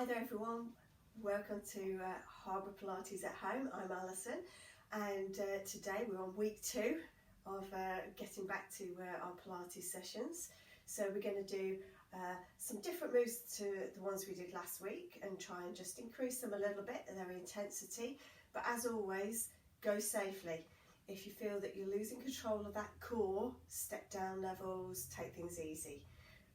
Hi there everyone, welcome to Harborough Pilates at Home. I'm Alison, and today we're on week 2 of getting back to our Pilates sessions. So we're going to do some different moves to the ones we did last week and try and just increase them a little bit in their intensity, but as always, go safely. If you feel that you're losing control of that core, step down levels, take things easy.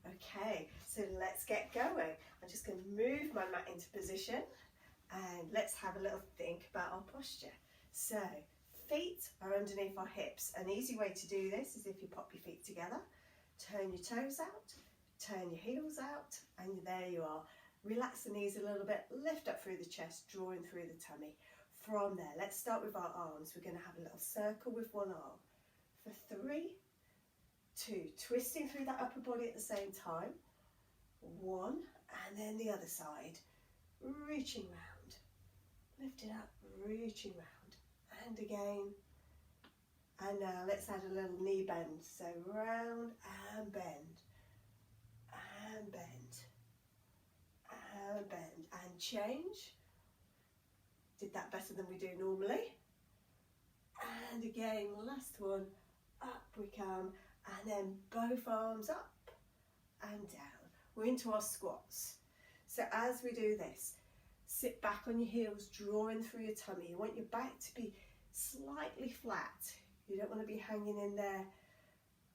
Okay, so let's get going. I'm just going to move my mat into position and let's have a little think about our posture. So, feet are underneath our hips. An easy way to do this is if you pop your feet together, turn your toes out, turn your heels out, and there you are. Relax the knees a little bit, lift up through the chest, drawing through the tummy. From there, let's start with our arms. We're going to have a little circle with one arm. For 3, 2, twisting through that upper body at the same time. 1, and then the other side, reaching round, lift it up, reaching round, and again. And now let's add a little knee bend. So round and bend, and bend, and bend, and change. Did that better than we do normally. And again, last one, up we come. And then both arms up and down. We're into our squats. So as we do this, sit back on your heels, drawing through your tummy. You want your back to be slightly flat. You don't want to be hanging in there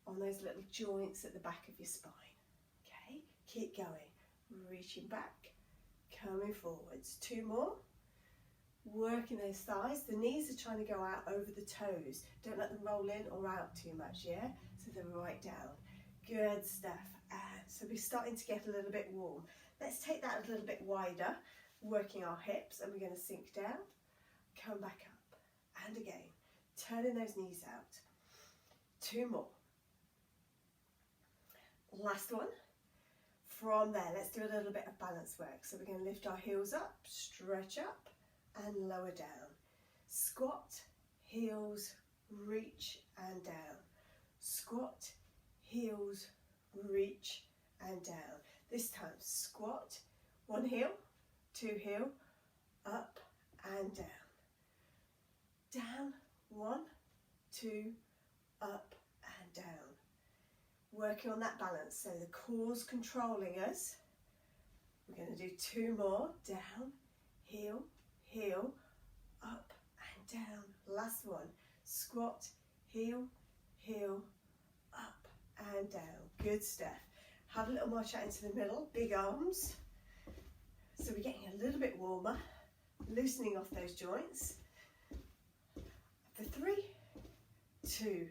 on those little joints at the back of your spine. Okay, keep going. Reaching back, coming forwards. 2 more. Working those thighs. The knees are trying to go out over the toes. Don't let them roll in or out too much, yeah? So they're right down. Good stuff. And so we're starting to get a little bit warm. Let's take that a little bit wider, working our hips, and we're going to sink down, come back up, and again, turning those knees out. 2 more. Last one. From there, let's do a little bit of balance work. So we're going to lift our heels up, stretch up, and lower down. Squat, heels, reach, and down. Squat, heels, reach, and down. This time, squat, 1 heel, 2 heel, up and down. Down, 1, 2, up and down. Working on that balance, so the core's controlling us. We're going to do 2 more. Down, heel, heel, up and down. Last one. Squat, heel, heel, up and down. Good stuff. Have a little more chat into the middle. Big arms. So we're getting a little bit warmer. Loosening off those joints. For 3, 2,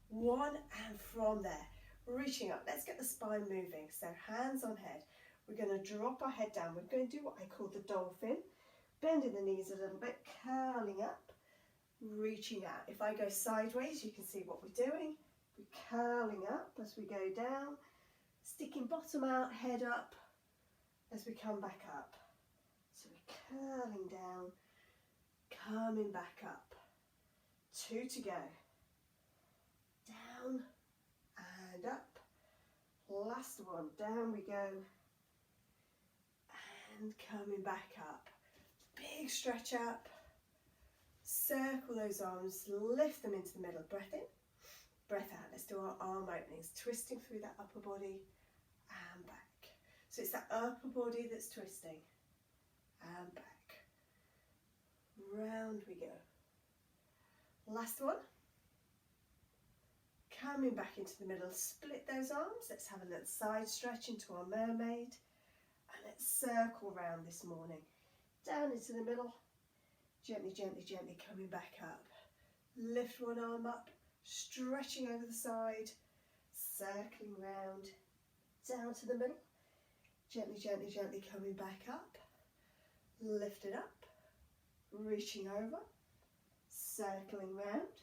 1, and from there, reaching up. Let's get the spine moving. So hands on head. We're going to drop our head down. We're going to do what I call the dolphin. Bending the knees a little bit, curling up, reaching out. If I go sideways, you can see what we're doing. We're curling up as we go down, sticking bottom out, head up as we come back up. So we're curling down, coming back up. 2 to go. Down and up. Last one. Down we go. And coming back up. Big stretch up, circle those arms, lift them into the middle, breath in, breath out. Let's do our arm openings, twisting through that upper body and back. So it's that upper body that's twisting and back. Round we go. Last one. Coming back into the middle, split those arms. Let's have a little side stretch into our mermaid and let's circle round this morning. Down into the middle, gently, gently, gently coming back up. Lift one arm up, stretching over the side, circling round, down to the middle. Gently, gently, gently coming back up. Lift it up, reaching over, circling round,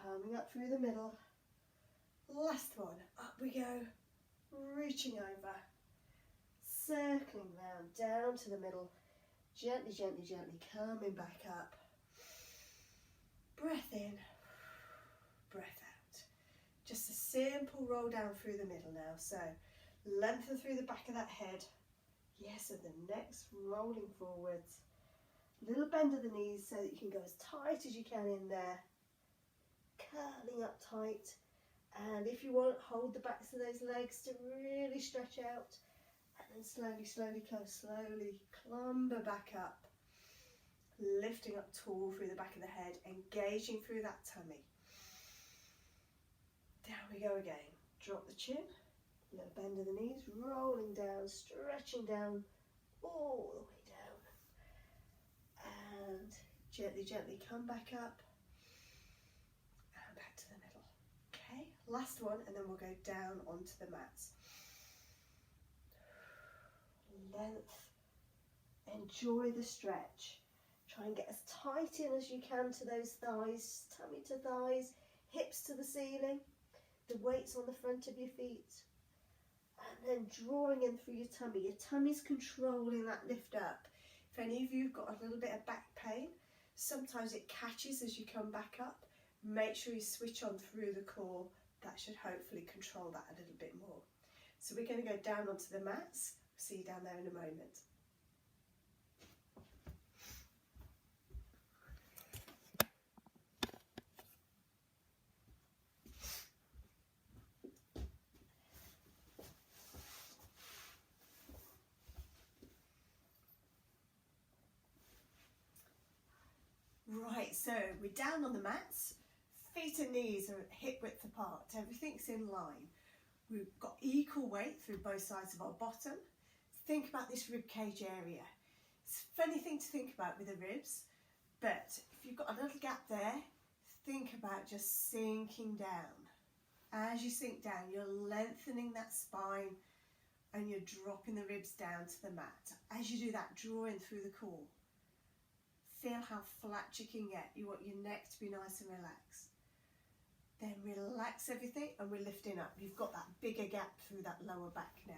coming up through the middle. Last one, up we go, reaching over, circling round, down to the middle. Gently, gently, gently coming back up. Breath in, breath out. Just a simple roll down through the middle now. So lengthen through the back of that head, Yes, and the neck's rolling forwards. Little bend of the knees so that you can go as tight as you can in there. Curling up tight. And if you want, hold the backs of those legs to really stretch out. And then slowly, slowly close, slowly clamber back up. Lifting up tall through the back of the head, engaging through that tummy. Down we go again. Drop the chin, little bend of the knees, rolling down, stretching down, all the way down. And gently, gently come back up and back to the middle. Okay, last one, and then we'll go down onto the mats. Length, enjoy the stretch. Try and get as tight in as you can to those thighs, tummy to thighs, hips to the ceiling. The weight's on the front of your feet. And then drawing in through your tummy. Your tummy's controlling that lift up. If any of you have got a little bit of back pain, sometimes it catches as you come back up. Make sure you switch on through the core. That should hopefully control that a little bit more. So we're going to go down onto the mats. See you down there in a moment. Right, so we're down on the mats, feet and knees are hip width apart, everything's in line. We've got equal weight through both sides of our bottom. Think about this rib cage area. It's a funny thing to think about with the ribs, but if you've got a little gap there, think about just sinking down. As you sink down, you're lengthening that spine and you're dropping the ribs down to the mat. As you do that, draw in through the core. Feel how flat you can get. You want your neck to be nice and relaxed. Then relax everything and we're lifting up. You've got that bigger gap through that lower back now.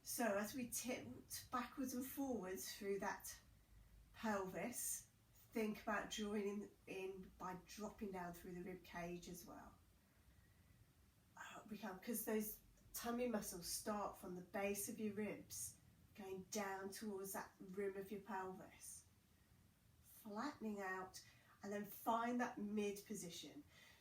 So as we tilt backwards and forwards through that pelvis, think about drawing in by dropping down through the rib cage as well. We can, because those tummy muscles start from the base of your ribs, going down towards that rim of your pelvis. Flattening out and then find that mid position.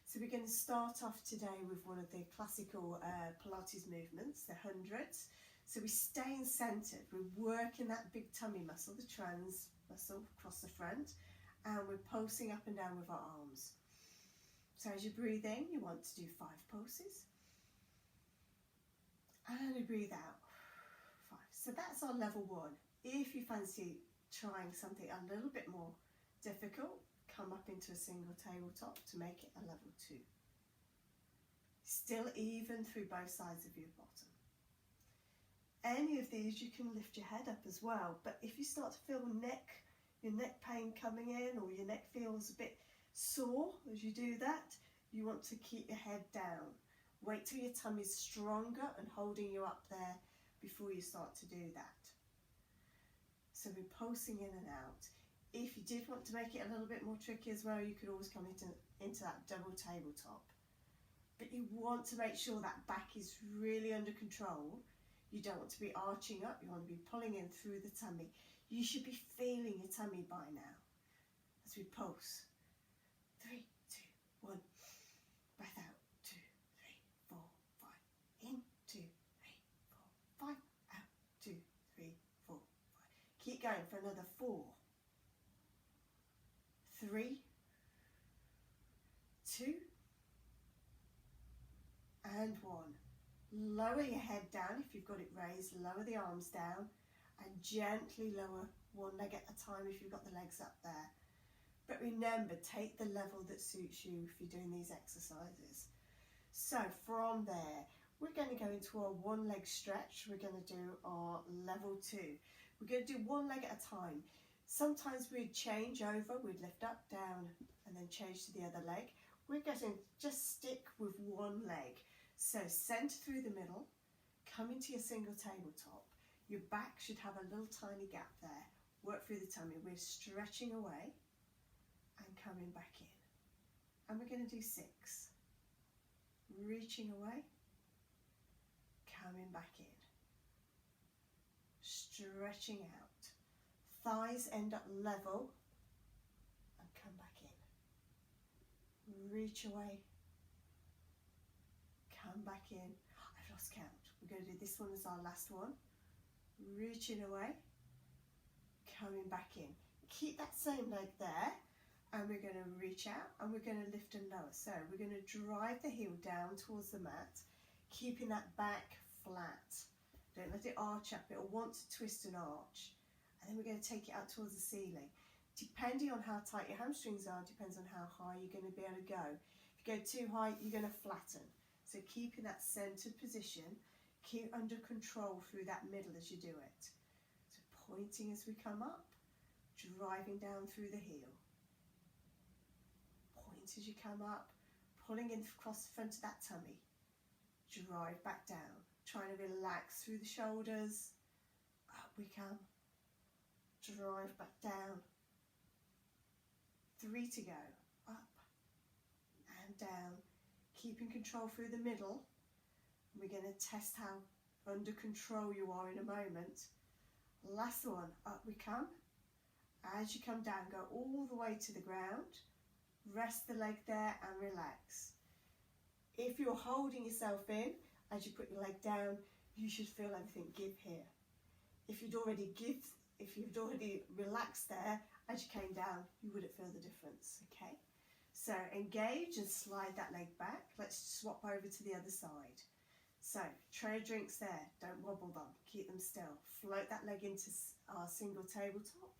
So we're going to start off today with one of the classical Pilates movements, the hundreds. So we stay centered, we're working that big tummy muscle, the trans muscle across the front, and we're pulsing up and down with our arms. So as you breathe in, you want to do 5 pulses. And you breathe out, 5. So that's our level 1. If you fancy trying something a little bit more difficult, come up into a single tabletop to make it a level 2. Still even through both sides of your bottom. Any of these you can lift your head up as well, but if you start to feel your neck pain coming in, or your neck feels a bit sore as you do that, you want to keep your head down. Wait till your tummy's stronger and holding you up there before you start to do that. So we're pulsing in and out. If you did want to make it a little bit more tricky as well, you could always come into that double tabletop. But you want to make sure that back is really under control. You don't want to be arching up, you want to be pulling in through the tummy. You should be feeling your tummy by now. As we pulse. 3, 2, 1. Breath out. 2, 3, 4, 5. In. 2, 3, 4, 5. Out. 2, 3, 4, 5. Keep going for another 4. 3, 2, and 1. Lower your head down if you've got it raised, lower the arms down, and gently lower one leg at a time if you've got the legs up there. But remember, take the level that suits you if you're doing these exercises. So from there, we're going to go into our one leg stretch. We're going to do our level 2. We're going to do one leg at a time. Sometimes we'd change over, we'd lift up, down, and then change to the other leg. We're going to just stick with one leg. So centre through the middle, come into your single tabletop. Your back should have a little tiny gap there. Work through the tummy. We're stretching away and coming back in. And we're going to do 6. Reaching away, coming back in. stretching out. Thighs end up level and come back in. Reach away, come back in. I've lost count. We're going to do this one as our last one. Reaching away, coming back in. Keep that same leg there, and we're going to reach out and we're going to lift and lower. So we're going to drive the heel down towards the mat, keeping that back flat. Don't let it arch up. It'll want to twist and arch. And then we're going to take it out towards the ceiling. Depending on how tight your hamstrings are, depends on how high you're going to be able to go. If you go too high, you're going to flatten. So keeping that centered position, keep under control through that middle as you do it. So pointing as we come up, driving down through the heel. Point as you come up, pulling in across the front of that tummy. Drive back down, trying to relax through the shoulders. Up we come. Drive back down. 3 to go. Up and down. Keeping control through the middle. We're going to test how under control you are in a moment. Last one. Up we come. As you come down, go all the way to the ground. Rest the leg there and relax. If you're holding yourself in, as you put your leg down, you should feel everything give here. If you'd already relaxed there, as you came down, you wouldn't feel the difference, okay? So engage and slide that leg back. Let's swap over to the other side. So tray of drinks there, don't wobble them, keep them still. Float that leg into our single tabletop.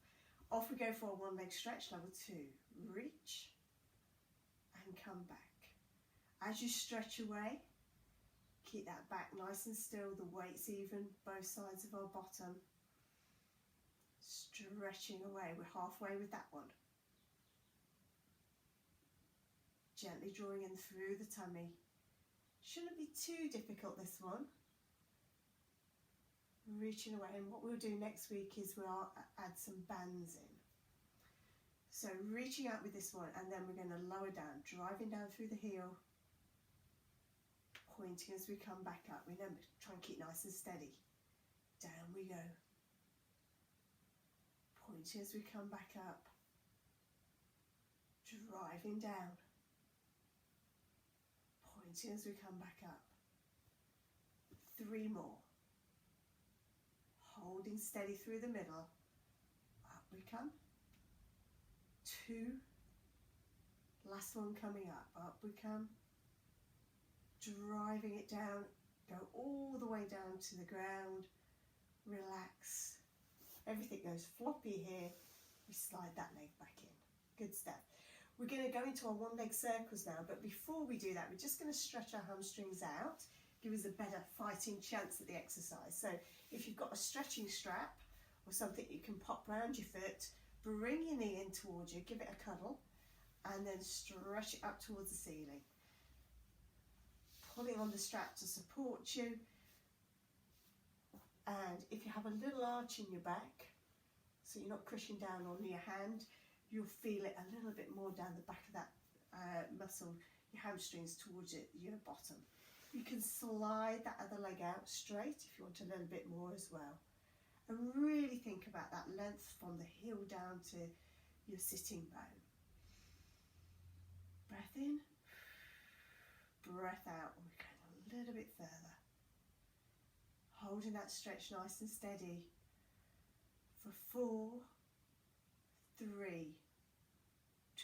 Off we go for a one leg stretch, level 2. Reach and come back. As you stretch away, keep that back nice and still, the weight's even, both sides of our bottom. Stretching away, we're halfway with that one. Gently drawing in through the tummy. Shouldn't be too difficult, this one. Reaching away, and what we'll do next week is we'll add some bands in. So reaching out with this one, and then we're going to lower down, driving down through the heel, pointing as we come back up. Remember, try and keep nice and steady. Down we go. Pointing as we come back up, driving down. Pointing as we come back up. 3 more. Holding steady through the middle. Up we come. 2. Last one coming up. Up we come. Driving it down. Go all the way down to the ground. Relax. Everything goes floppy here. We slide that leg back in. Good stuff. We're going to go into our one leg circles now, but before we do that, we're just going to stretch our hamstrings out, give us a better fighting chance at the exercise. So if you've got a stretching strap or something you can pop round your foot, bring your knee in towards you, give it a cuddle, and then stretch it up towards the ceiling. Pulling on the strap to support you. And if you have a little arch in your back, so you're not crushing down on your hand, you'll feel it a little bit more down the back of that muscle, your hamstrings towards your bottom. You can slide that other leg out straight if you want a little bit more as well. And really think about that length from the heel down to your sitting bone. Breath in, breath out. We're going a little bit further. Holding that stretch nice and steady for 4, 3,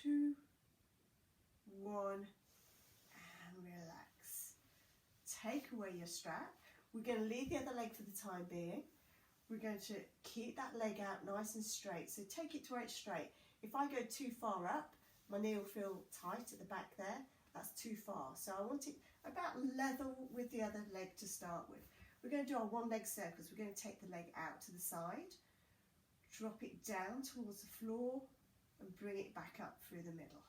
2, 1, and relax. Take away your strap. We're going to leave the other leg for the time being. We're going to keep that leg out nice and straight. So take it to where it's straight. If I go too far up, my knee will feel tight at the back there. That's too far. So I want it about level with the other leg to start with. We're going to do our one leg circles. We're going to take the leg out to the side, drop it down towards the floor, and bring it back up through the middle.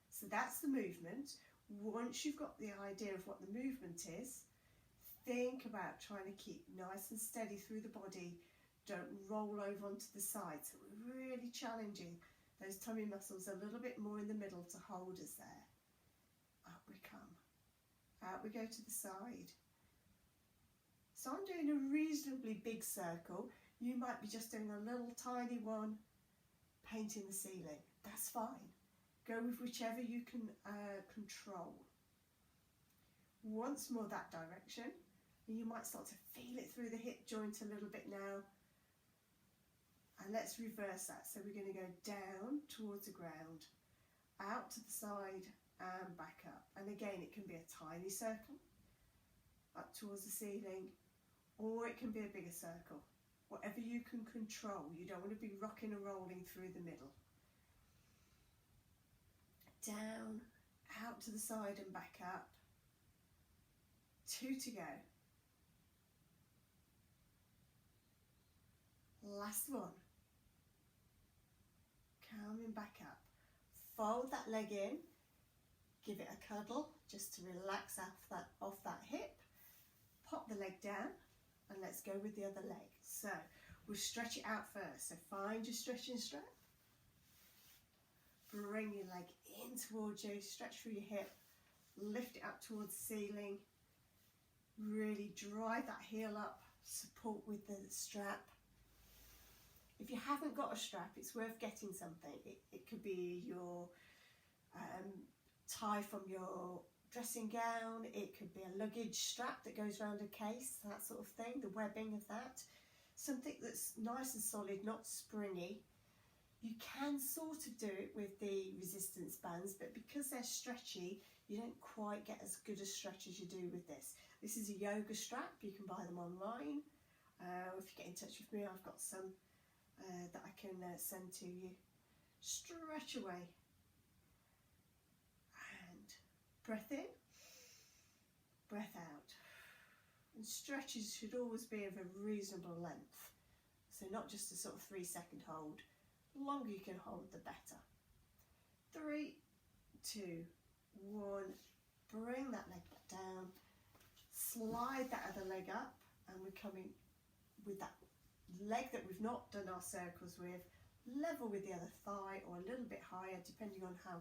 So that's the movement. Once you've got the idea of what the movement is, think about trying to keep nice and steady through the body. Don't roll over onto the side. So we're really challenging those tummy muscles a little bit more in the middle to hold us there. Up we come. Out we go to the side. So I'm doing a reasonably big circle. You might be just doing a little tiny one, painting the ceiling. That's fine. Go with whichever you can control. Once more that direction, and you might start to feel it through the hip joint a little bit now. And let's reverse that. So we're going to go down towards the ground, out to the side and back up. And again, it can be a tiny circle up towards the ceiling, or it can be a bigger circle. Whatever you can control. You don't want to be rocking and rolling through the middle. Down, out to the side and back up. 2 to go. Last one. Coming back up. Fold that leg in. Give it a cuddle just to relax off that hip. Pop the leg down and let's go with the other leg. So we'll stretch it out first. So find your stretching strap. Bring your leg in towards you. Stretch through your hip. Lift it up towards the ceiling. Really drive that heel up. Support with the strap. If you haven't got a strap, it's worth getting something. It could be your tie from your dressing gown. It could be a luggage strap that goes around a case, that sort of thing, the webbing of that. Something that's nice and solid, not springy. You can sort of do it with the resistance bands, but because they're stretchy, you don't quite get as good a stretch as you do with this. This is a yoga strap. You can buy them online. If you get in touch with me, I've got some that I can send to you. Stretch away. And breath in, breath out. And stretches should always be of a reasonable length. So not just a sort of 3-second hold. The longer you can hold, the better. 3, 2, 1. Bring that leg back down. Slide that other leg up, and we're coming with that leg that we've not done our circles with, level with the other thigh or a little bit higher depending on how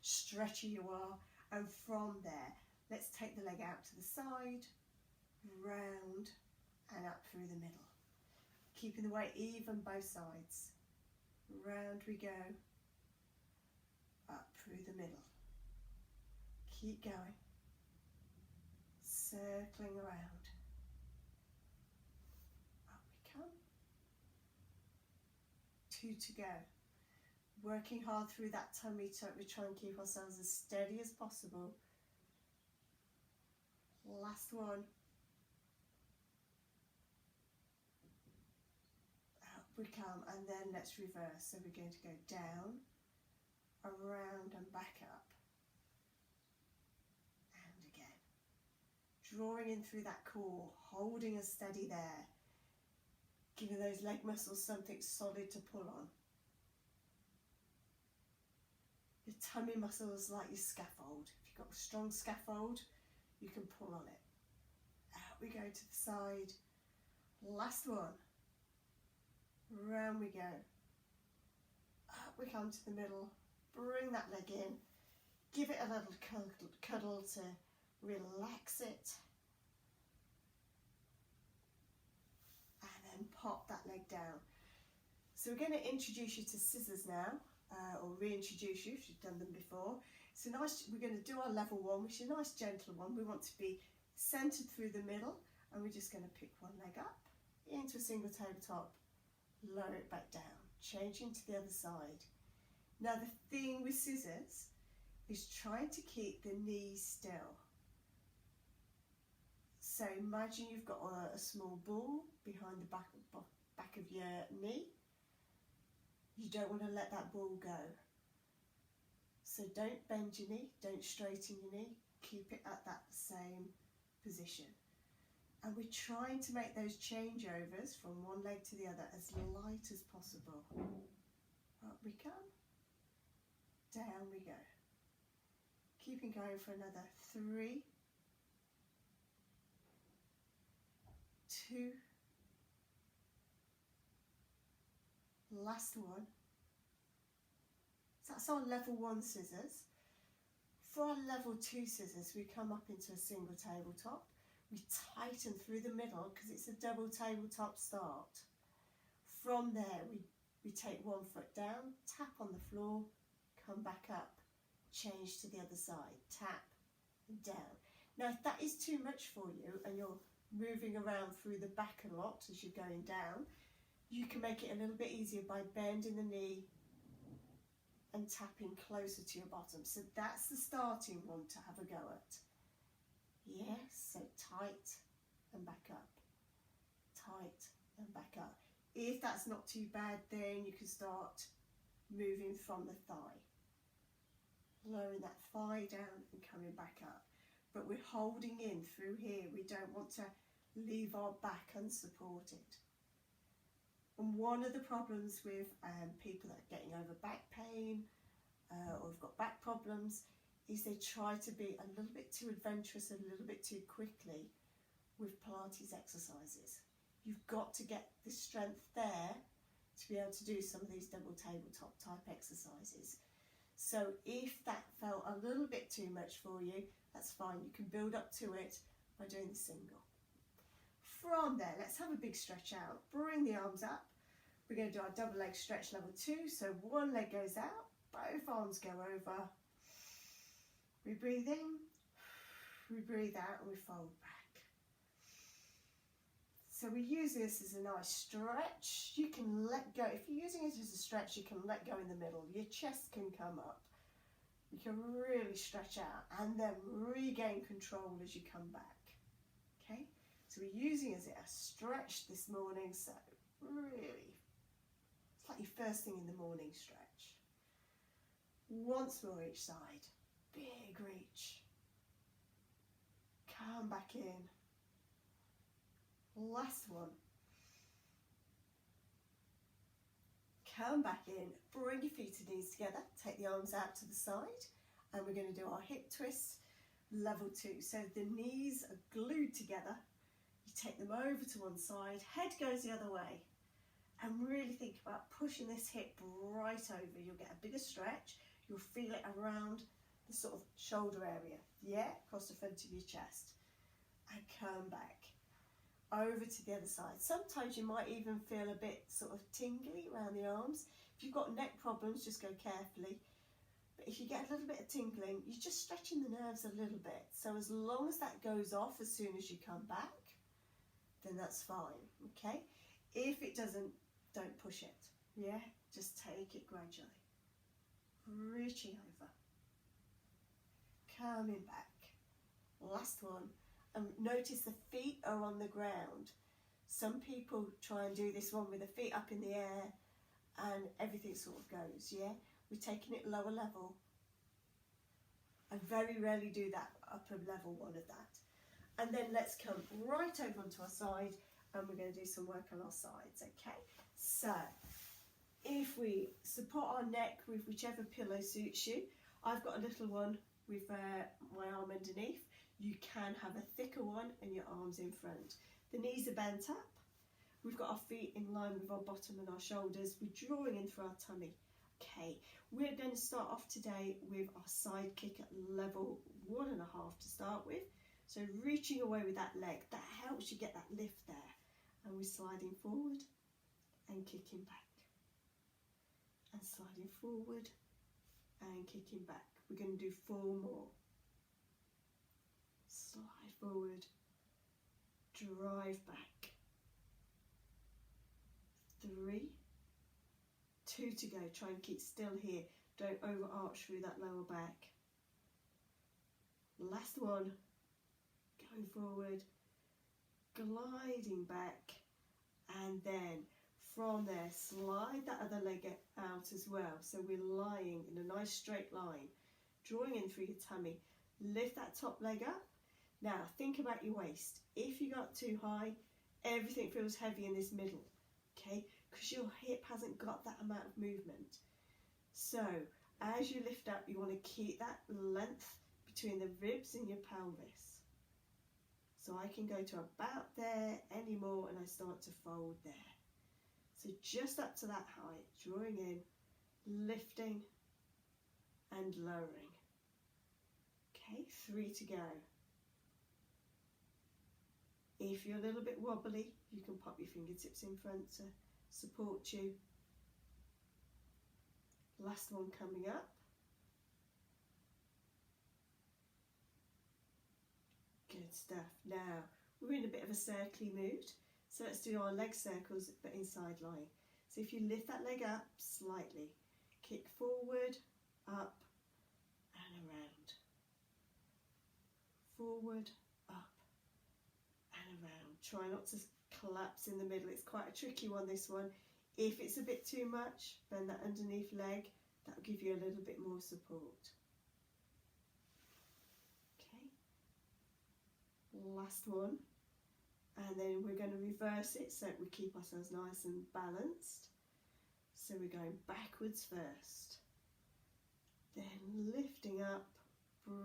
stretchy you are. And from there, let's take the leg out to the side, round and up through the middle, keeping the weight even both sides. Round we go, up through the middle. Keep going, circling around. Up we come. 2 to go. Working hard through that tummy tuck. We try and keep ourselves as steady as possible. Last one. Up we come, and then let's reverse. So we're going to go down, around and back up. And again. Drawing in through that core, holding us steady there. Giving those leg muscles something solid to pull on. Your tummy muscles like your scaffold. If you've got a strong scaffold, you can pull on it. Out we go to the side. Last one. Round we go. Up we come to the middle. Bring that leg in. Give it a little cuddle to relax it. Pop that leg down. So we're going to introduce you to scissors now, or reintroduce you if you've done them before. So nice. We're going to do our level one, which is a nice gentle one. We want to be centered through the middle, and we're just going to pick one leg up into a single tabletop, lower it back down, changing to the other side. Now the thing with scissors is trying to keep the knees still. So imagine you've got a small ball behind the back of your knee. You don't want to let that ball go. So don't bend your knee, don't straighten your knee, keep it at that same position. And we're trying to make those changeovers from one leg to the other as light as possible. Up we come, down we go. Keeping going for another 3, 2, last one. So that's our level 1 scissors. For our level 2 scissors, we come up into a single tabletop. We tighten through the middle because it's a double tabletop start. From there, we take one foot down, tap on the floor, come back up, change to the other side, tap and down. Now, if that is too much for you and you're moving around through the back a lot as you're going down, you can make it a little bit easier by bending the knee and tapping closer to your bottom. So that's the starting one to have a go at. Yes, so tight and back up, tight and back up. If that's not too bad, then you can start moving from the thigh, lowering that thigh down and coming back up. But we're holding in through here. We don't want to leave our back unsupported. And one of the problems with people that are getting over back pain or have got back problems is they try to be a little bit too adventurous, a little bit too quickly with Pilates exercises. You've got to get the strength there to be able to do some of these double tabletop type exercises. So if that felt a little bit too much for you, that's fine. You can build up to it by doing the single. From there, let's have a big stretch out. Bring the arms up. We're going to do our double leg stretch level 2. So one leg goes out, both arms go over. We breathe in, we breathe out, and we fold back. So we use this as a nice stretch. You can let go. If you're using it as a stretch, you can let go in the middle. Your chest can come up. You can really stretch out and then regain control as you come back. Okay? So we're using it as a stretch this morning. So really, it's like your first thing in the morning stretch. Once more each side. Big reach. Come back in. Last one. Come back in. Bring your feet and knees together. Take the arms out to the side. And we're going to do our hip twist level 2. So the knees are glued together. You take them over to one side. Head goes the other way. And really think about pushing this hip right over. You'll get a bigger stretch. You'll feel it around the sort of shoulder area. Yeah, across the front of your chest. And come back. Over to the other side. Sometimes you might even feel a bit sort of tingly around the arms. If you've got neck problems, just go carefully. But if you get a little bit of tingling, you're just stretching the nerves a little bit. So as long as that goes off as soon as you come back, then that's fine, okay? If it doesn't, don't push it, yeah? Just take it gradually. Reaching over. Coming back. Last one. And notice the feet are on the ground. Some people try and do this one with the feet up in the air and everything sort of goes, yeah? We're taking it lower level. I very rarely do that upper level one of that. And then let's come right over onto our side and we're going to do some work on our sides, okay? So, if we support our neck with whichever pillow suits you, I've got a little one with my arm underneath. You can have a thicker one and your arms in front. The knees are bent up. We've got our feet in line with our bottom and our shoulders. We're drawing in through our tummy. Okay, we're going to start off today with our side kick at level 1.5 to start with. So reaching away with that leg, that helps you get that lift there. And we're sliding forward and kicking back. And sliding forward and kicking back. We're going to do 4 more. Slide forward, drive back. 3, 2 to go. Try and keep still here. Don't overarch through that lower back. Last one. Going forward, gliding back, and then from there, slide that other leg out as well. So we're lying in a nice straight line, drawing in through your tummy. Lift that top leg up. Now, think about your waist. If you got too high, everything feels heavy in this middle, okay? Because your hip hasn't got that amount of movement. So, as you lift up, you want to keep that length between the ribs and your pelvis. So I can go to about there anymore, and I start to fold there. So just up to that height, drawing in, lifting, and lowering. Okay, 3 to go. If you're a little bit wobbly, you can pop your fingertips in front to support you. Last one coming up. Good stuff. Now we're in a bit of a circly mood, so let's do our leg circles but inside lying. So if you lift that leg up slightly, kick forward, up and around. Forward, up and around. Try not to collapse in the middle. It's quite a tricky one, this one. If it's a bit too much, bend that underneath leg. That will give you a little bit more support. Okay. Last one. And then we're going to reverse it so we keep ourselves nice and balanced. So we're going backwards first. Then lifting up,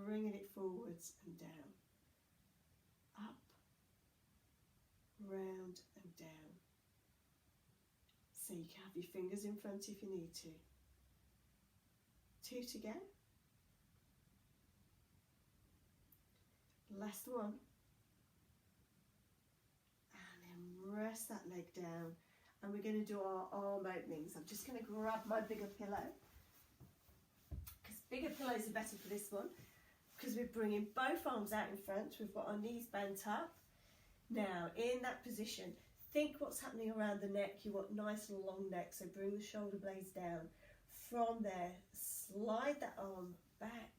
bringing it forwards and down. Up, round and down. So you can have your fingers in front if you need to. 2 to go. Last one. And then rest that leg down. And we're going to do our arm openings. I'm just going to grab my bigger pillow, because bigger pillows are better for this one, because we're bringing both arms out in front. We've got our knees bent up. Now, in that position, think what's happening around the neck. You want nice long neck, so bring the shoulder blades down. From there, slide that arm back,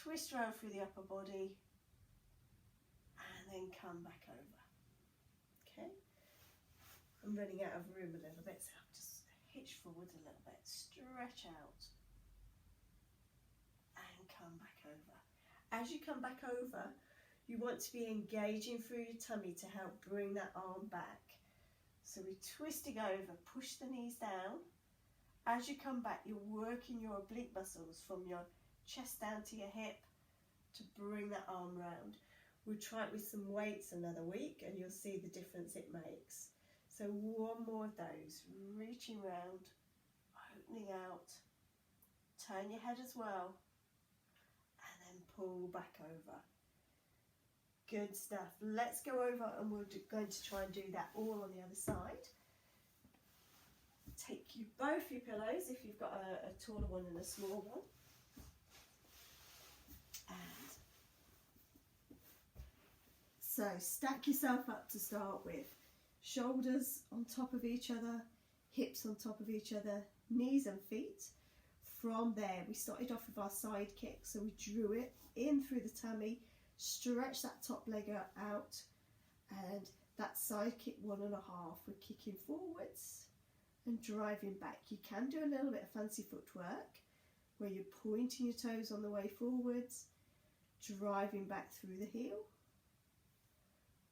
twist around through the upper body, and then come back over. Okay? I'm running out of room a little bit, so I'll just hitch forward a little bit, stretch out, and come back over. As you come back over, you want to be engaging through your tummy to help bring that arm back. So we're twisting over, push the knees down. As you come back, you're working your oblique muscles from your chest down to your hip to bring that arm round. We'll try it with some weights another week and you'll see the difference it makes. So one more of those, reaching round, opening out, turn your head as well, and then pull back over. Good stuff. Let's go over and we're going to try and do that all on the other side. Take you both your pillows if you've got a taller one and a small one. And so stack yourself up to start with. Shoulders on top of each other, hips on top of each other, knees and feet. From there, we started off with our side kick, so we drew it in through the tummy, stretch that top leg out, and that side kick 1.5. We're kicking forwards and driving back. You can do a little bit of fancy footwork where you're pointing your toes on the way forwards, driving back through the heel,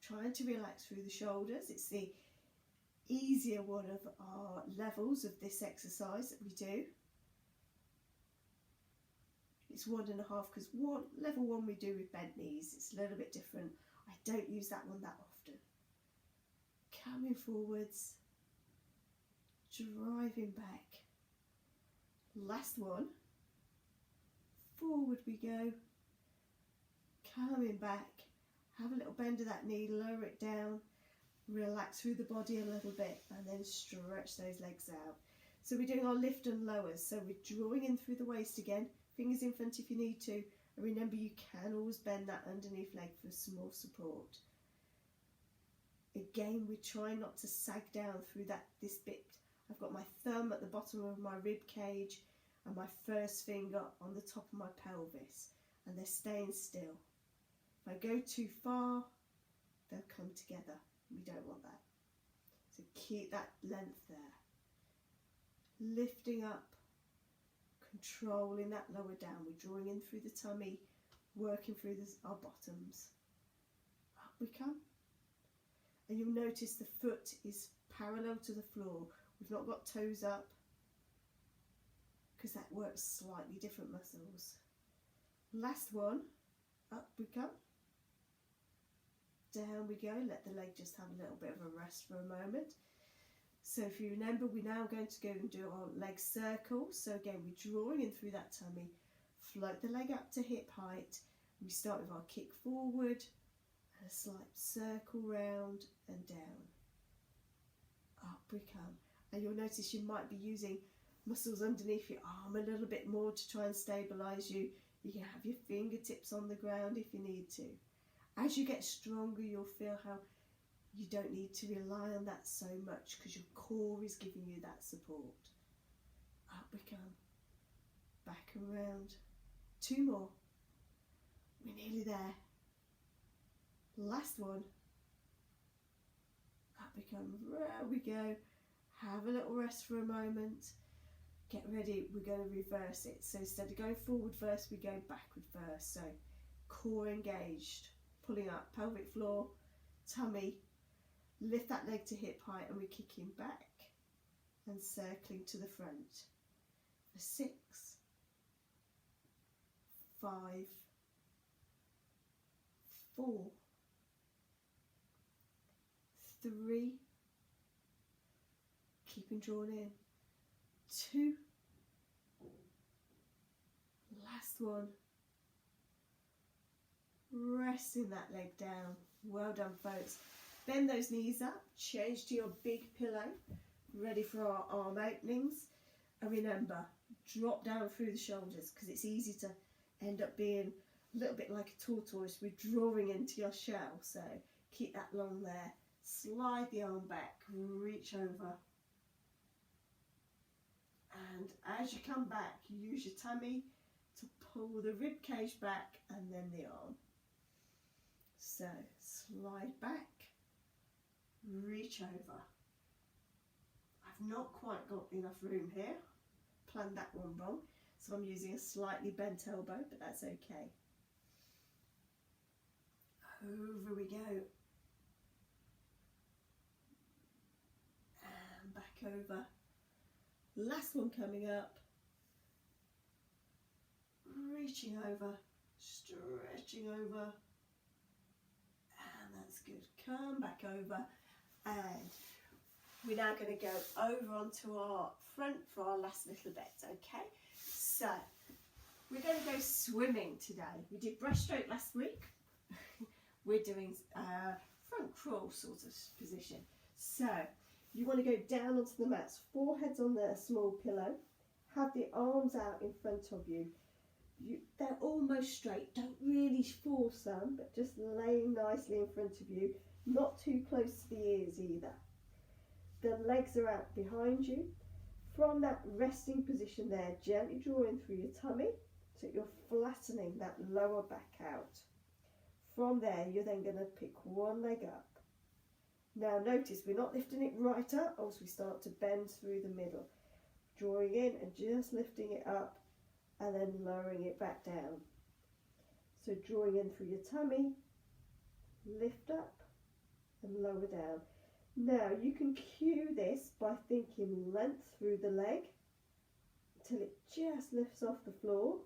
trying to relax through the shoulders. It's the easier one of our levels of this exercise that we do. It's 1.5 because level 1 we do with bent knees. It's a little bit different. I don't use that one that often. Coming forwards, driving back. Last one. Forward we go. Coming back. Have a little bend of that knee, lower it down, relax through the body a little bit, and then stretch those legs out. So we're doing our lift and lowers. So we're drawing in through the waist again, fingers in front if you need to. And remember, you can always bend that underneath leg for some more support. Again, we're trying not to sag down through this bit. I've got my thumb at the bottom of my rib cage and my first finger on the top of my pelvis, and they're staying still. If I go too far, they'll come together. We don't want that. So keep that length there. Lifting up, controlling that lower down. We're drawing in through the tummy, working through our bottoms. Up we come. And you'll notice the foot is parallel to the floor. We've not got toes up because that works slightly different muscles. Last one. Up we come. Down we go. Let the leg just have a little bit of a rest for a moment. So if you remember, we're now going to go and do our leg circle. So again, we're drawing in through that tummy. Float the leg up to hip height. We start with our kick forward and a slight circle round and down. Up we come. And you'll notice you might be using muscles underneath your arm a little bit more to try and stabilise you. You can have your fingertips on the ground if you need to. As you get stronger, you'll feel how you don't need to rely on that so much because your core is giving you that support. Up we come. Back and round. 2 more. We're nearly there. Last one. Up we come. There we go. Have a little rest for a moment. Get ready. We're going to reverse it. So instead of going forward first, we go backward first. So core engaged. Pulling up. Pelvic floor. Tummy. Lift that leg to hip height and we're kicking back and circling to the front. For 6, 5, 4, 3, keeping drawn in, 2, last one, resting that leg down. Well done, folks. Bend those knees up, change to your big pillow, ready for our arm openings. And remember, drop down through the shoulders because it's easy to end up being a little bit like a tortoise, withdrawing into your shell. So keep that long there. Slide the arm back, reach over. And as you come back, use your tummy to pull the rib cage back and then the arm. So slide back. Reach over. I've not quite got enough room here. Planned that one wrong. So I'm using a slightly bent elbow, but that's okay. Over we go. And back over. Last one coming up. Reaching over. Stretching over. And that's good. Come back over. And we're now going to go over onto our front for our last little bit, okay? So, we're going to go swimming today. We did breaststroke last week. We're doing front crawl sort of position. So, you want to go down onto the mats, foreheads on the small pillow, have the arms out in front of you. They're almost straight, don't really force them, but just laying nicely in front of you. Not too close to the ears either. The legs are out behind you. From that resting position there, gently draw in through your tummy so you're flattening that lower back out. From there, you're then going to pick one leg up. Now notice we're not lifting it right up as we start to bend through the middle. Drawing in and just lifting it up and then lowering it back down. So drawing in through your tummy, lift up and lower down. Now you can cue this by thinking length through the leg until it just lifts off the floor.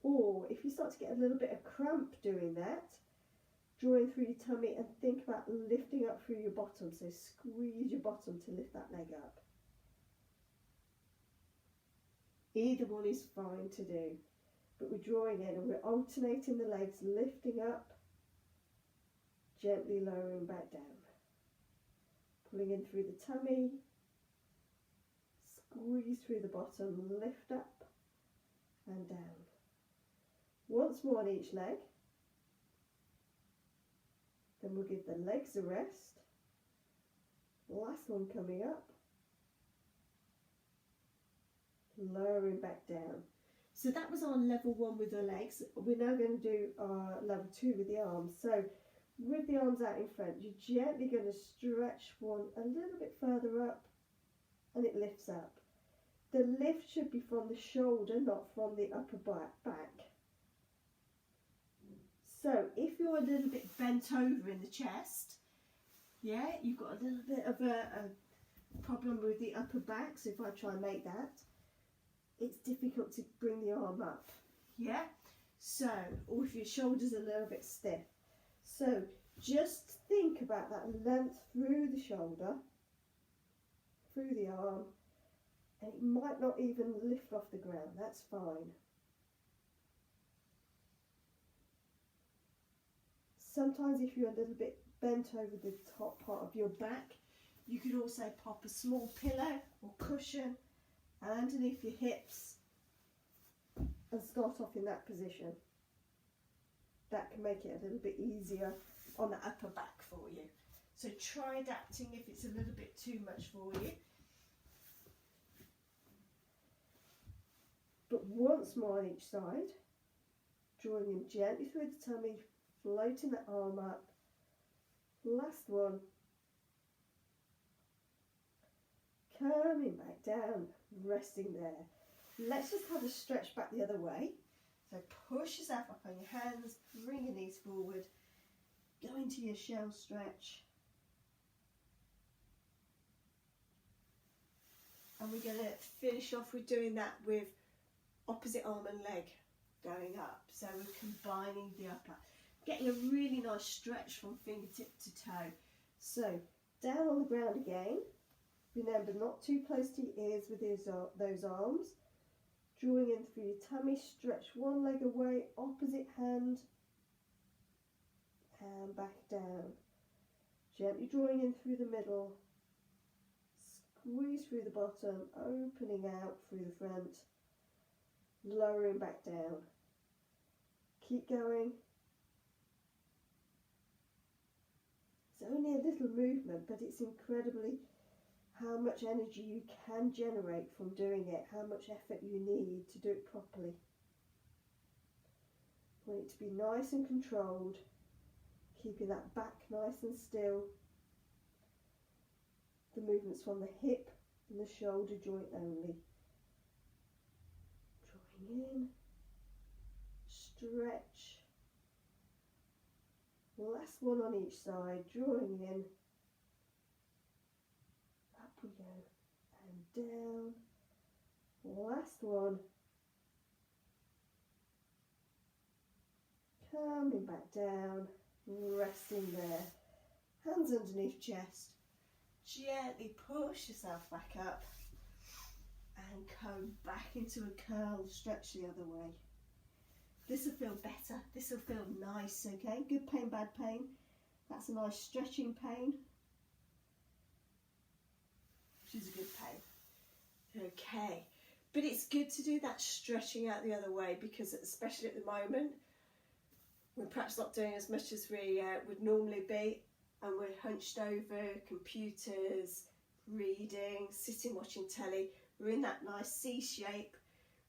Or if you start to get a little bit of cramp doing that, drawing through your tummy and think about lifting up through your bottom. So squeeze your bottom to lift that leg up. Either one is fine to do, but we're drawing in and we're alternating the legs, lifting up, gently lowering back down. Pulling in through the tummy, squeeze through the bottom, lift up and down. Once more on each leg. Then we'll give the legs a rest. Last one coming up. Lowering back down. So that was our level 1 with the legs. We're now going to do our level 2 with the arms. So with the arms out in front, you're gently going to stretch one a little bit further up and it lifts up. The lift should be from the shoulder, not from the upper back. So if you're a little bit bent over in the chest, yeah, you've got a little bit of a problem with the upper back. So if I try and make that, it's difficult to bring the arm up, yeah? So, or if your shoulder's a little bit stiff. So just think about that length through the shoulder, through the arm, and it might not even lift off the ground, that's fine. Sometimes if you're a little bit bent over the top part of your back, You could also pop a small pillow or cushion underneath your hips and start off in that position. That can make it a little bit easier on the upper back for you. So try adapting if it's a little bit too much for you. But once more on each side, drawing in gently through the tummy, floating the arm up. Last one. Coming back down, resting there. Let's just have a stretch back the other way. So push yourself up on your hands, bring your knees forward, go into your shell stretch. And we're going to finish off with doing that with opposite arm and leg going up. So we're combining the upper, getting a really nice stretch from fingertip to toe. So down on the ground again. Remember, not too close to your ears with those arms. Drawing in through your tummy, stretch one leg away, opposite hand, and back down. Gently drawing in through the middle, squeeze through the bottom, opening out through the front, lowering back down. Keep going. It's only a little movement, but it's incredibly how much energy you can generate from doing it, how much effort you need to do it properly. You want it to be nice and controlled, keeping that back nice and still. The movements from the hip and the shoulder joint only. Drawing in, stretch. Last one on each side, drawing in. Up we go, and down. Last one. Coming back down, resting there. Hands underneath chest. Gently push yourself back up and come back into a curl stretch the other way. This will feel better, this will feel nice, okay? Good pain, bad pain. That's a nice stretching pain, which is a good pain. Okay, but it's good to do that stretching out the other way because especially at the moment, we're perhaps not doing as much as we would normally be, and we're hunched over, computers, reading, sitting watching telly. We're in that nice C shape.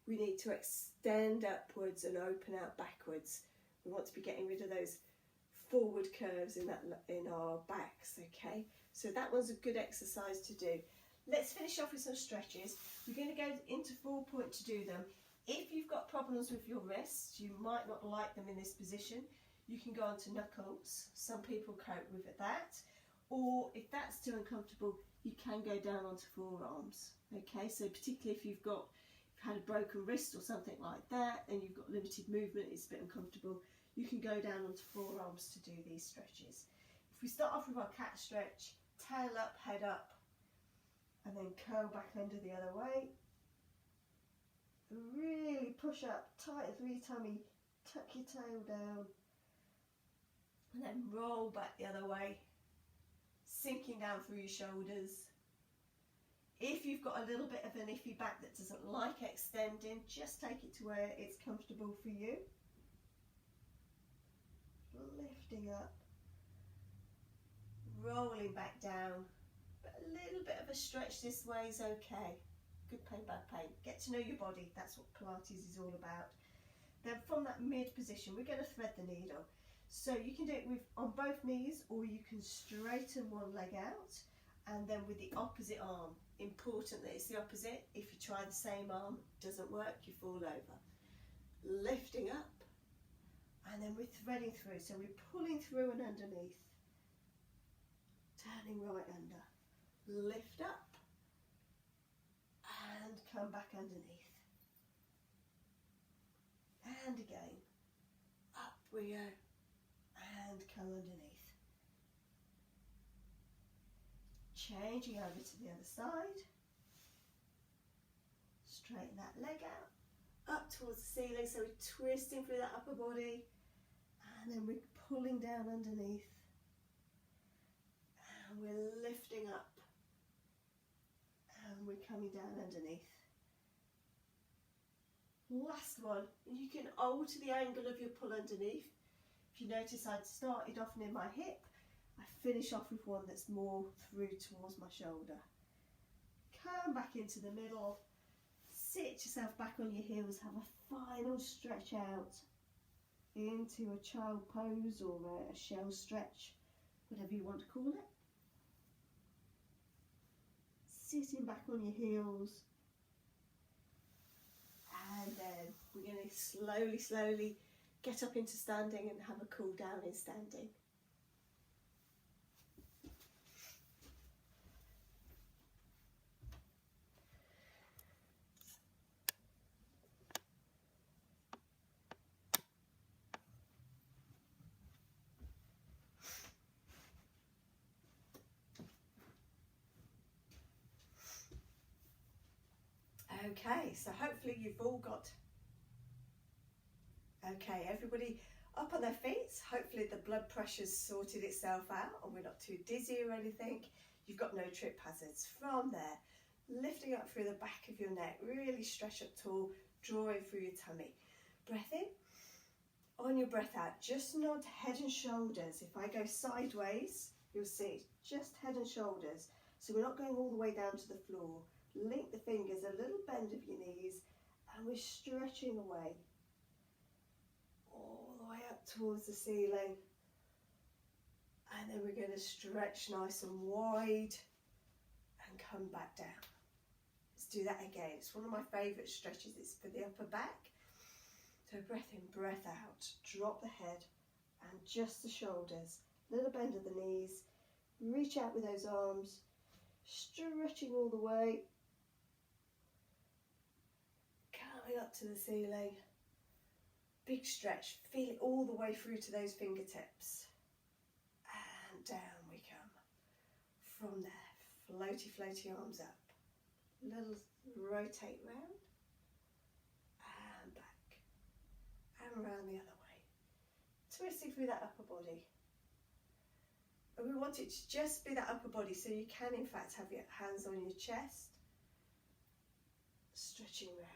We need to extend upwards and open out backwards. We want to be getting rid of those forward curves in our backs, okay? So that one's a good exercise to do. Let's finish off with some stretches. We're going to go into 4-point to do them. If you've got problems with your wrists, you might not like them in this position, you can go on to knuckles. Some people cope with that. Or if that's too uncomfortable, you can go down onto forearms. Okay, so particularly if you've had a broken wrist or something like that and you've got limited movement, it's a bit uncomfortable, you can go down onto forearms to do these stretches. If we start off with our cat stretch, tail up, head up, and then curl back under the other way. Really push up, tighten through your tummy, tuck your tail down, and then roll back the other way, sinking down through your shoulders. If you've got a little bit of an iffy back that doesn't like extending, just take it to where it's comfortable for you. Lifting up, rolling back down, but a little bit of a stretch this way is okay. Good pain, bad pain. Get to know your body, that's what Pilates is all about. Then from that mid position, we're going to thread the needle. So you can do it on both knees, or you can straighten one leg out, and then with the opposite arm. Important that it's the opposite. If you try the same arm, it doesn't work, you fall over. Lifting up, and then we're threading through. So we're pulling through and underneath, turning right under, lift up, and come back underneath. And again, up we go, and come underneath. Changing over to the other side. Straighten that leg out, up towards the ceiling, so we're twisting through that upper body, and then we're pulling down underneath, and we're lifting up And we're coming down underneath. Last one, you can alter the angle of your pull underneath. If you notice, I'd started off near my hip, I finish off with one that's more through towards my shoulder. Come back into the middle, sit yourself back on your heels, have a final stretch out into a child pose or a shell stretch, whatever you want to call it. Sitting back on your heels, and then we're going to slowly get up into standing and have a cool down in standing. Okay, so hopefully you've all got, okay, everybody up on their feet. Hopefully the blood pressure's sorted itself out and we're not too dizzy or anything. You've got no trip hazards. From there, lifting up through the back of your neck, really stretch up tall, drawing through your tummy. Breath in. On your breath out, just nod head and shoulders. If I go sideways, you'll see just head and shoulders. So we're not going all the way down to the floor. Link the fingers, a little bend of your knees, and we're stretching away. All the way up towards the ceiling. And then we're going to stretch nice and wide and come back down. Let's do that again. It's one of my favourite stretches. It's for the upper back. So breath in, breath out. Drop the head and just the shoulders. Little bend of the knees. Reach out with those arms. Stretching all the way. Coming up to the ceiling. Big stretch. Feel it all the way through to those fingertips. And down we come. From there, floaty, floaty arms up. Little rotate round. And back. And round the other way. Twisting through that upper body. And we want it to just be that upper body, so you can in fact have your hands on your chest. Stretching round.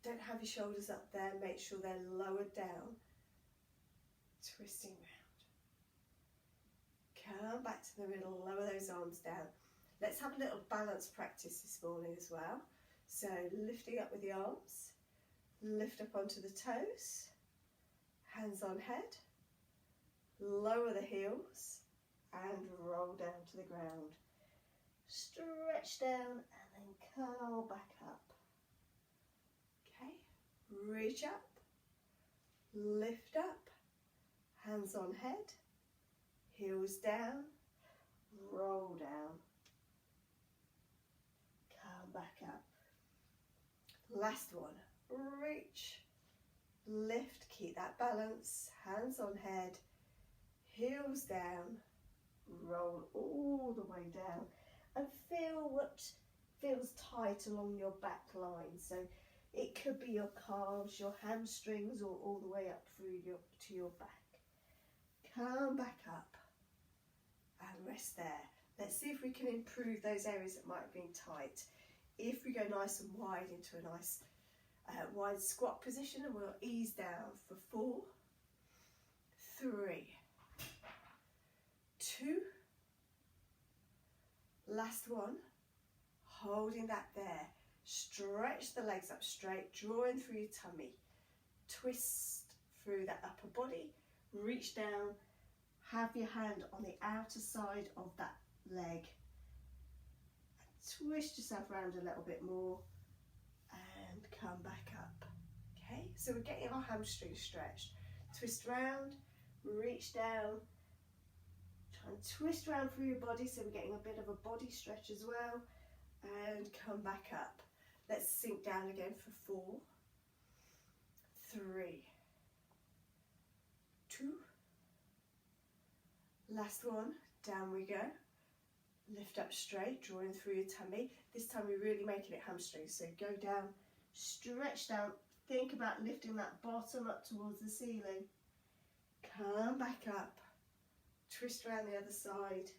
Don't have your shoulders up there, make sure they're lowered down. Twisting round. Come back to the middle, lower those arms down. Let's have a little balance practice this morning as well. So lifting up with the arms, lift up onto the toes, hands on head, lower the heels and roll down to the ground. Stretch down and then curl back up. Okay, reach up, lift up, hands on head, heels down, roll down, come back up. Last one, reach, lift, keep that balance, hands on head, heels down, roll all the way down and feel what feels tight along your back line. So it could be your calves, your hamstrings, or all the way up through to your back. Come back up and rest there. Let's see if we can improve those areas that might have been tight. If we go nice and wide into a nice wide squat position, and we'll ease down for 4, 3, 2, last one, holding that there. Stretch the legs up straight, drawing through your tummy. Twist through that upper body, reach down, have your hand on the outer side of that leg. Twist yourself around a little bit more and come back up. Okay, so we're getting our hamstrings stretched. Twist round, reach down, try and twist round through your body, so we're getting a bit of a body stretch as well, and come back up. Let's sink down again for 4, 3, 2, last one, down we go. Lift up straight, drawing through your tummy. This time we're really making it hamstrings, so go down, stretch down, think about lifting that bottom up towards the ceiling. Come back up, twist around the other side,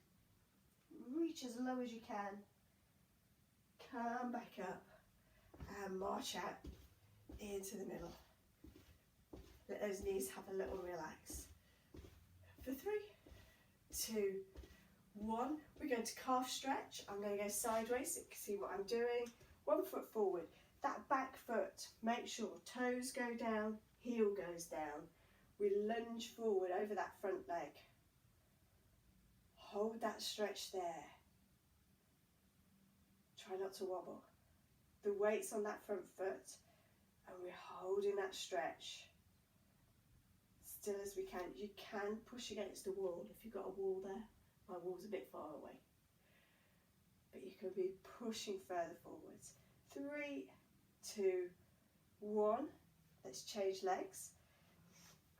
reach as low as you can, come back up and march out into the middle. Let those knees have a little relax. For 3, 2, 1. We're going to calf stretch. I'm going to go sideways so you can see what I'm doing. 1 foot forward. That back foot, make sure toes go down, heel goes down. We lunge forward over that front leg. Hold that stretch there. Try not to wobble. The weight's on that front foot and we're holding that stretch. Still as we can. You can push against the wall if you've got a wall there. My wall's a bit far away. But you can be pushing further forwards. 3, 2, 1. Let's change legs.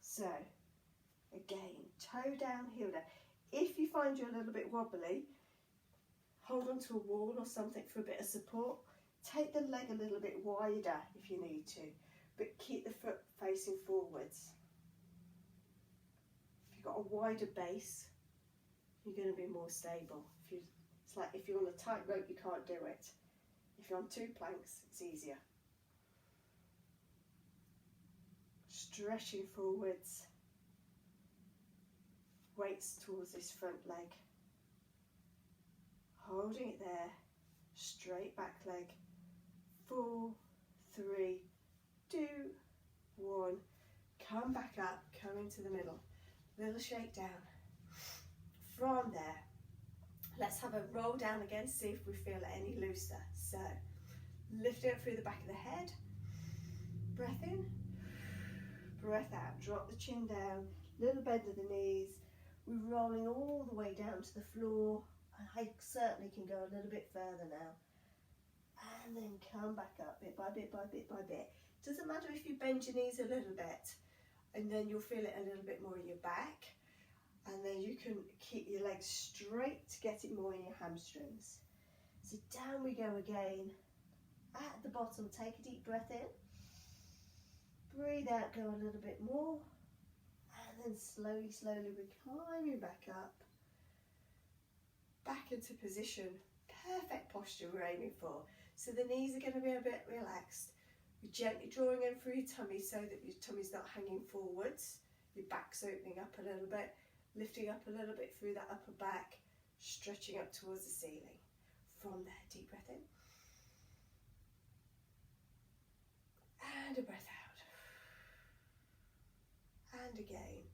So, again, toe down, heel down. If you find you're a little bit wobbly, hold onto a wall or something for a bit of support. Take the leg a little bit wider if you need to, but keep the foot facing forwards. If you've got a wider base, you're going to be more stable. It's like if you're on a tight rope, you can't do it. If you're on 2 planks, it's easier. Stretching forwards. Weights towards this front leg. Holding it there. Straight back leg. 4, 3, 2, 1. Come back up, come into the middle. Little shake down. From there, let's have a roll down again, see if we feel it any looser. So, lift it up through the back of the head. Breath in, breath out. Drop the chin down, little bend of the knees. We're rolling all the way down to the floor. And I certainly can go a little bit further now. And then come back up bit by bit by bit by bit. Doesn't matter if you bend your knees a little bit, and then you'll feel it a little bit more in your back. And then you can keep your legs straight to get it more in your hamstrings. So down we go again. At the bottom, take a deep breath in. Breathe out, go a little bit more. And then slowly, slowly we're climbing back up. Back into position. Perfect posture we're aiming for. So the knees are going to be a bit relaxed. We're gently drawing in through your tummy so that your tummy's not hanging forwards. Your back's opening up a little bit. Lifting up a little bit through that upper back. Stretching up towards the ceiling. From there, deep breath in. And a breath out. And again.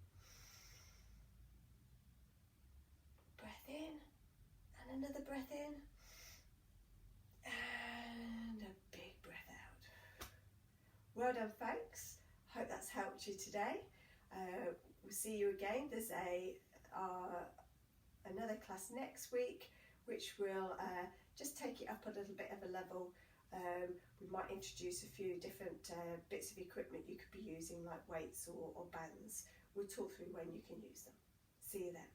Breath in. And another breath in. And a big breath out. Well done, folks. Hope that's helped you today. We'll see you again. There's another class next week, which will just take it up a little bit of a level. We might introduce a few different bits of equipment you could be using, like weights or bands. We'll talk through when you can use them. See you then.